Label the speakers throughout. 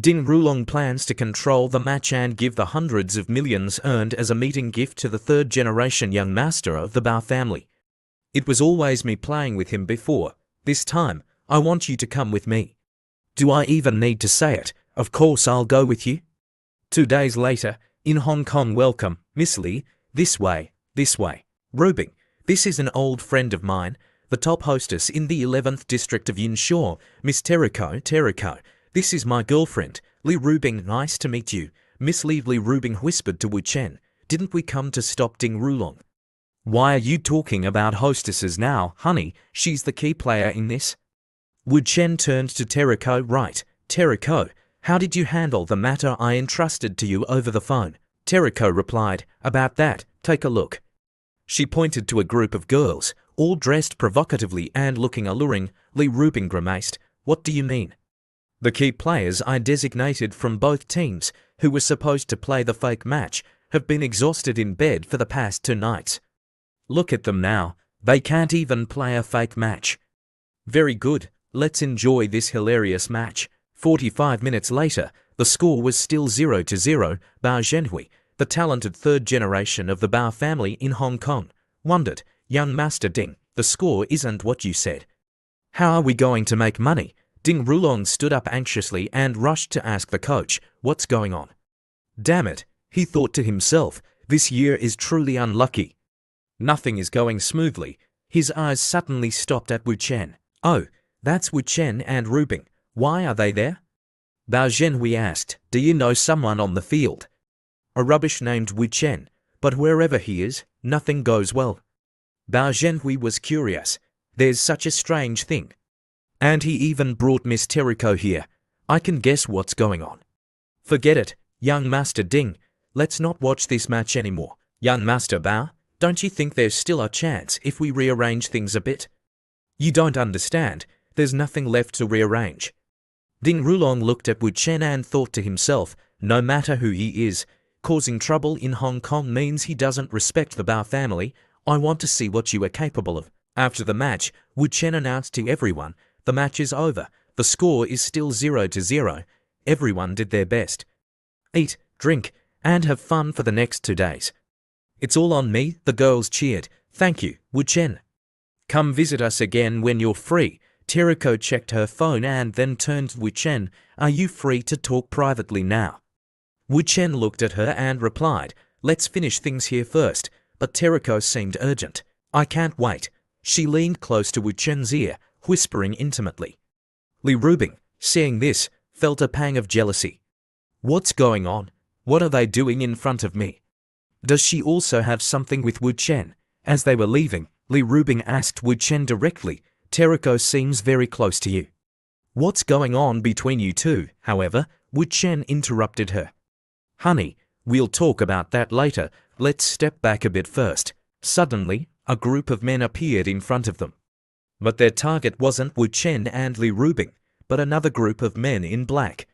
Speaker 1: Ding Rulong plans to control the match and give the hundreds of millions earned as a meeting gift to the third-generation young master of the Bao family. It was always me playing with him before. This time, I want you to come with me. Do I even need to say it? Of course I'll go with you. 2 days later, in Hong Kong. Welcome, Miss Lee. This way, this way. Rubing, this is an old friend of mine, the top hostess in the 11th district of Yinshaw, Miss Terrico. This is my girlfriend, Li Rubing. Nice to meet you. Miss Li. Li Rubing whispered to Wu Chen. Didn't we come to stop Ding Rulong? Why are you talking about hostesses now, honey? She's the key player in this. Wu Chen turned to Terrico. Right, Terrico, how did you handle the matter I entrusted to you over the phone? Terrico replied, about that, take a look. She pointed to a group of girls, all dressed provocatively and looking alluring. Li Rubing grimaced. What do you mean? The key players I designated from both teams, who were supposed to play the fake match, have been exhausted in bed for the past 2 nights. Look at them now, they can't even play a fake match. Very good, let's enjoy this hilarious match. 45 minutes later, the score was still 0-0. Bao Zhenhui, the talented third generation of the Bao family in Hong Kong, wondered, young Master Ding, the score isn't what you said. How are we going to make money? Ding Rulong stood up anxiously and rushed to ask the coach, what's going on? Damn it, he thought to himself, this year is truly unlucky. Nothing is going smoothly. His eyes suddenly stopped at Wu Chen. Oh, that's Wu Chen and Rubing. Why are they there? Bao Zhenhui asked, do you know someone on the field? A rubbish named Wu Chen, but wherever he is, nothing goes well. Bao Zhenhui was curious. There's such a strange thing. And he even brought Miss Terrico here. I can guess what's going on. Forget it, young Master Ding. Let's not watch this match anymore. Young Master Bao, don't you think there's still a chance if we rearrange things a bit? You don't understand. There's nothing left to rearrange. Ding Rulong looked at Wu Chen and thought to himself, no matter who he is, causing trouble in Hong Kong means he doesn't respect the Bao family. I want to see what you are capable of. After the match, Wu Chen announced to everyone, the match is over. The score is still 0-0. Everyone did their best. Eat, drink, and have fun for the next 2 days. It's all on me, the girls cheered. Thank you, Wu Chen. Come visit us again when you're free. Terrico checked her phone and then turned to Wu Chen. Are you free to talk privately now? Wu Chen looked at her and replied, let's finish things here first. But Terrico seemed urgent. I can't wait. She leaned close to Wu Chen's ear, whispering intimately. Li Rubing, seeing this, felt a pang of jealousy. What's going on? What are they doing in front of me? Does she also have something with Wu Chen? As they were leaving, Li Rubing asked Wu Chen directly, Terrico seems very close to you. What's going on between you two? However, Wu Chen interrupted her. Honey, we'll talk about that later. Let's step back a bit first. Suddenly, a group of men appeared in front of them. But their target wasn't Wu Chen and Li Rubing, but another group of men in black.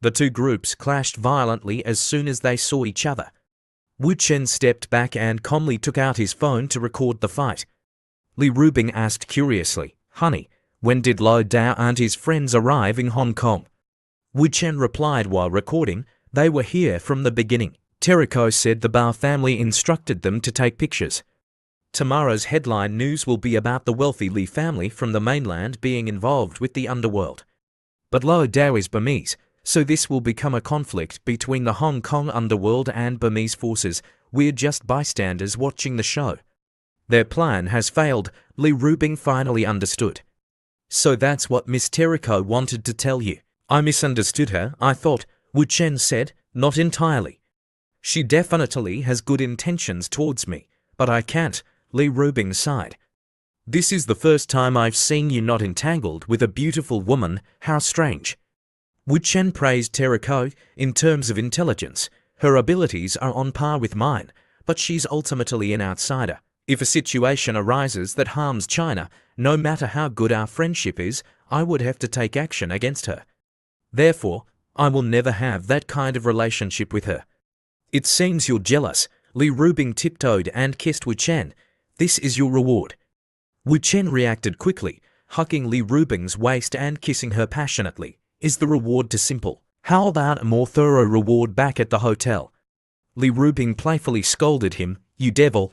Speaker 1: The two groups clashed violently as soon as they saw each other. Wu Chen stepped back and calmly took out his phone to record the fight. Li Rubing asked curiously, honey, when did Lo Dao and his friends arrive in Hong Kong? Wu Chen replied while recording, they were here from the beginning. Terrico said the Bao family instructed them to take pictures. Tomorrow's headline news will be about the wealthy Li family from the mainland being involved with the underworld. But Lo Dao is Burmese, so this will become a conflict between the Hong Kong underworld and Burmese forces. We're just bystanders watching the show. Their plan has failed, Li Rubing finally understood. So that's what Miss Terrico wanted to tell you. I misunderstood her, I thought, Wu Chen said, not entirely. She definitely has good intentions towards me, but I can't, Li Rubing sighed. This is the first time I've seen you not entangled with a beautiful woman, how strange. Wu Chen praised Terrico in terms of intelligence. Her abilities are on par with mine, but she's ultimately an outsider. If a situation arises that harms China, no matter how good our friendship is, I would have to take action against her. Therefore, I will never have that kind of relationship with her. It seems you're jealous. Li Rubing tiptoed and kissed Wu Chen. This is your reward. Wu Chen reacted quickly, hugging Li Rubing's waist and kissing her passionately. Is the reward too simple? How about a more thorough reward back at the hotel? Li Rubing playfully scolded him, you devil.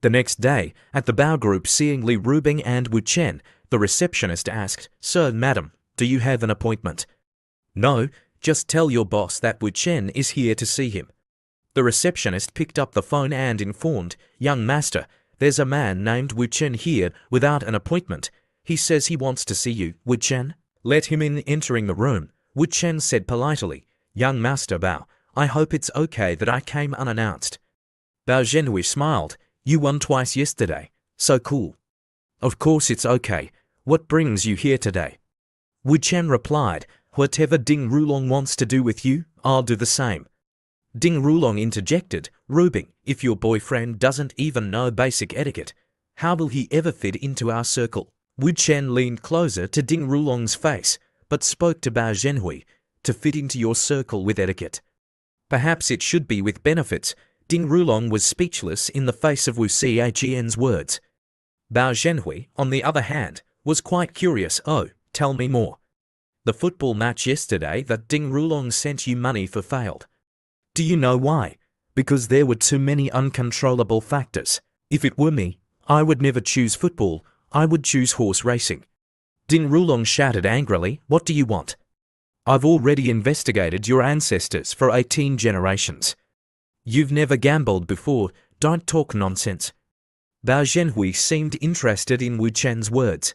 Speaker 1: The next day, at the Bao group seeing Li Rubing and Wu Chen, the receptionist asked, Sir, madam, do you have an appointment? No, just tell your boss that Wu Chen is here to see him. The receptionist picked up the phone and informed, young master, there's a man named Wu Chen here without an appointment. He says he wants to see you, Wu Chen. Let him in. Entering the room, Wu Chen said politely, young master Bao, I hope it's okay that I came unannounced. Bao Zhenhui smiled, you won twice yesterday, so cool. Of course it's okay, what brings you here today? Wu Chen replied, whatever Ding Rulong wants to do with you, I'll do the same. Ding Rulong interjected, Rubing, if your boyfriend doesn't even know basic etiquette, how will he ever fit into our circle? Wu Chen leaned closer to Ding Rulong's face, but spoke to Bao Zhenhui, to fit into your circle with etiquette. Perhaps it should be with benefits. Ding Rulong was speechless in the face of Wu Xiaojian's words. Bao Zhenhui, on the other hand, was quite curious. Oh, tell me more. The football match yesterday that Ding Rulong sent you money for failed. Do you know why? Because there were too many uncontrollable factors. If it were me, I would never choose football, I would choose horse racing. Ding Rulong shouted angrily, what do you want? I've already investigated your ancestors for 18 generations. You've never gambled before, don't talk nonsense. Bao Zhenhui seemed interested in Wu Chen's words.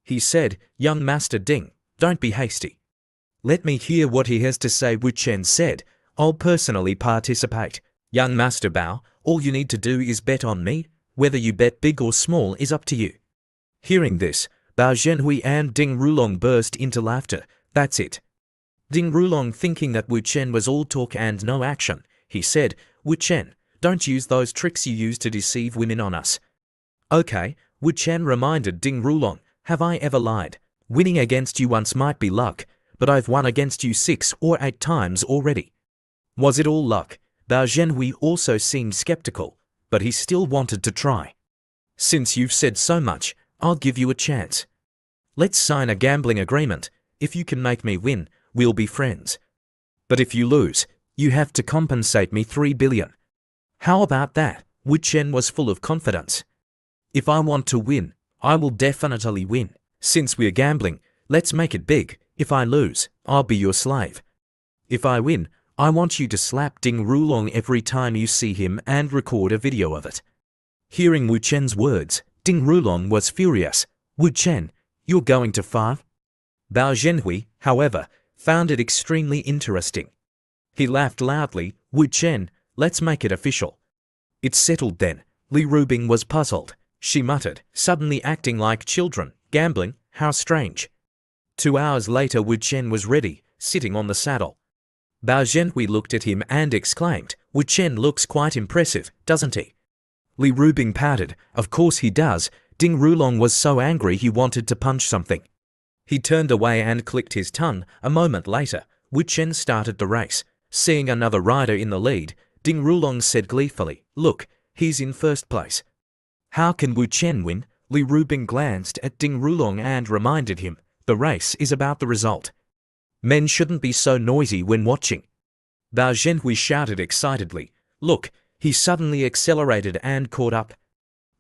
Speaker 1: He said, young master Ding, don't be hasty. Let me hear what he has to say. Wu Chen said, I'll personally participate. Young master Bao, all you need to do is bet on me, whether you bet big or small is up to you. Hearing this, Bao Zhenhui and Ding Rulong burst into laughter. That's it. Ding Rulong, thinking that Wu Chen was all talk and no action, he said, Wu Chen, don't use those tricks you use to deceive women on us. Okay, Wu Chen reminded Ding Rulong, have I ever lied? Winning against you once might be luck, but I've won against you 6 or 8 times already. Was it all luck? Bao Zhenhui also seemed skeptical, but he still wanted to try. Since you've said so much, I'll give you a chance. Let's sign a gambling agreement. If you can make me win, we'll be friends. But if you lose, you have to compensate me 3 billion. How about that? Wu Chen was full of confidence. If I want to win, I will definitely win. Since we're gambling, let's make it big. If I lose, I'll be your slave. If I win, I want you to slap Ding Rulong every time you see him and record a video of it. Hearing Wu Chen's words, Ding Rulong was furious. Wu Chen, you're going to fire? Bao Zhenhui, however, found it extremely interesting. He laughed loudly, Wu Chen, let's make it official. It's settled then. Li Rubing was puzzled. She muttered, suddenly acting like children. Gambling, how strange. 2 hours later Wu Chen was ready, sitting on the saddle. Bao Zhenhui looked at him and exclaimed, Wu Chen looks quite impressive, doesn't he? Li Rubing pouted, of course he does. Ding Rulong was so angry he wanted to punch something. He turned away and clicked his tongue. A moment later, Wu Chen started the race. Seeing another rider in the lead, Ding Rulong said gleefully, look, he's in first place. How can Wu Chen win? Li Rubing glanced at Ding Rulong and reminded him, the race is about the result. Men shouldn't be so noisy when watching. Bao Zhenhui shouted excitedly, look, he suddenly accelerated and caught up.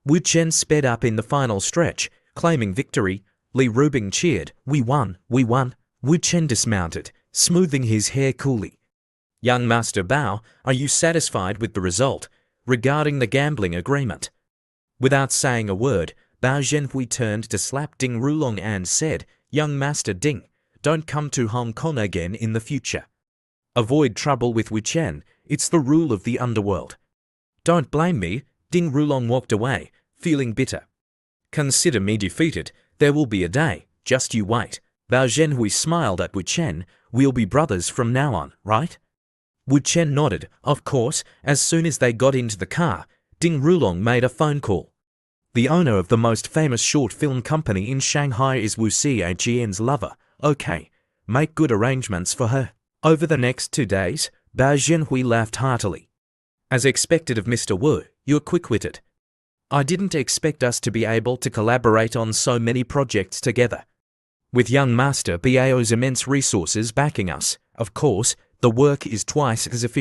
Speaker 1: Wu Chen sped up in the final stretch, claiming victory. Li Rubing cheered, we won, we won. Wu Chen dismounted, smoothing his hair coolly. Young Master Bao, are you satisfied with the result? Regarding the gambling agreement. Without saying a word, Bao Zhenhui turned to slap Ding Rulong and said, young Master Ding, don't come to Hong Kong again in the future. Avoid trouble with Wu Chen, it's the rule of the underworld. Don't blame me. Ding Rulong walked away, feeling bitter. Consider me defeated, there will be a day, just you wait. Bao Zhenhui smiled at Wu Chen, we'll be brothers from now on, right? Wu Chen nodded, of course. As soon as they got into the car, Ding Rulong made a phone call. The owner of the most famous short film company in Shanghai is Wu Xiaojian's lover. Okay, make good arrangements for her. Over the next 2 days, Bao Zhenhui laughed heartily. As expected of Mr. Wu, you're quick-witted. I didn't expect us to be able to collaborate on so many projects together. With young Master Bao's immense resources backing us, Of course, the work is twice as efficient.